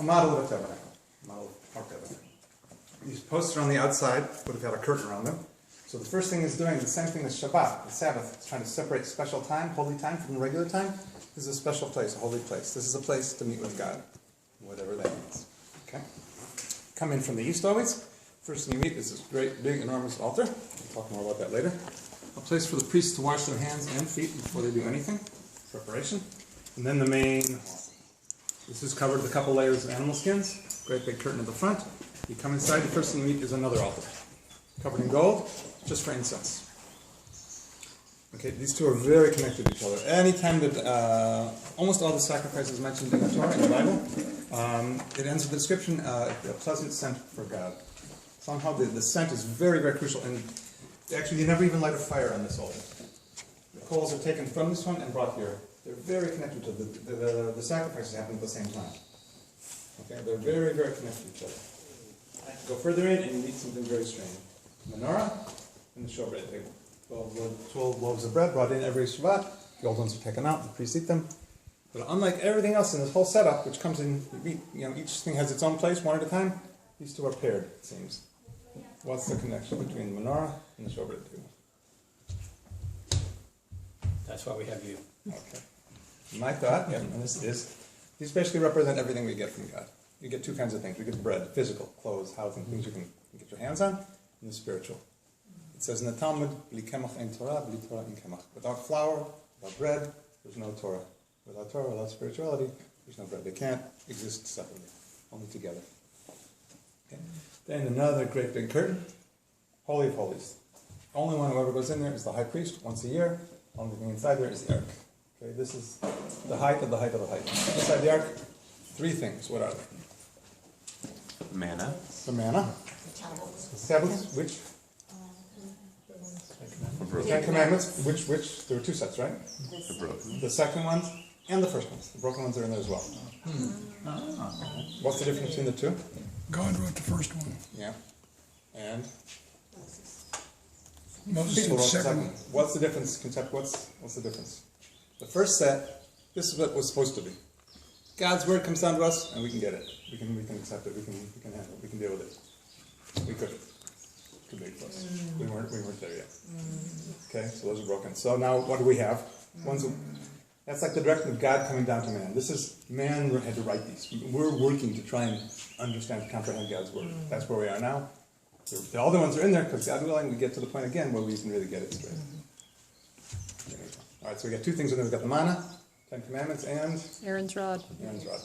a model of a tabernacle. Model of our tabernacle. These posts are on the outside, would have had a curtain around them. So the first thing is doing the same thing as Shabbat, the Sabbath. It's trying to separate special time, holy time, from regular time. This is a special place, a holy place. This is a place to meet with God, whatever that means. Okay? Come in from the east always. First thing you meet is this great, big, enormous altar. We'll talk more about that later. A place for the priests to wash their hands and feet before they do anything. Preparation. And then the main hall. This is covered with a couple layers of animal skins. Great big curtain at the front. You come inside, the first thing you meet is another altar. Covered in gold, just for incense. Okay, these two are very connected to each other. Anytime that almost all the sacrifices mentioned in the Torah, in the Bible, it ends with the description, a pleasant scent for God. Somehow the scent is very, very crucial. And actually, you never even light a fire on this altar. The coals are taken from this one and brought here. They're very connected to the sacrifices happen at the same time. Okay, they're very, very connected to each other. Go further in and you meet something very strange. Menorah and the showbread table. 12 loaves of bread brought in every Shabbat. The old ones are taken out, the priests eat them. But unlike everything else in this whole setup, which comes in, each thing has its own place, one at a time, these two are paired, it seems. What's the connection between the menorah and the showbread table? That's why we have you. Okay. My thought, and this is, these basically represent everything we get from God. You get two kinds of things. We get bread, physical, clothes, housing, things you can get your hands on, and the spiritual. It says in the Talmud, "Bli kemach ein Torah, bli Torah ein kemach." Without flour, without bread, there's no Torah. Without Torah, without spirituality, there's no bread. They can't exist separately, only together. Okay. Then another great big curtain, Holy of Holies. Only one who ever goes in there is the high priest once a year. Only thing inside there is the ark. Okay, this is the height of the height of the height. Inside the ark, three things. What are they? Manna. The manna. The tablets, which? The Ten Commandments, which, there were two sets, right? The broken. The second ones and the first ones. The broken ones are in there as well. What's the difference between the two? God wrote the first one. Yeah. And? Moses People did wrote the the second second. one. What's the difference? What's the difference? The first set, this is what it was supposed to be. God's word comes down to us, and we can get it. We can accept it. We can handle it. We can deal with it. We couldn't. Too big for us. We weren't there yet. Okay, so those are broken. So now, what do we have? That's like the direction of God coming down to man. This is man had to write these. We're working to try and understand, comprehend God's word. That's where we are now. The other ones are in there because God willing, we get to the point again where we can really get it straight. All right, so we got two things in there. We've got the manna, Ten Commandments, and Aaron's rod. Aaron's rod.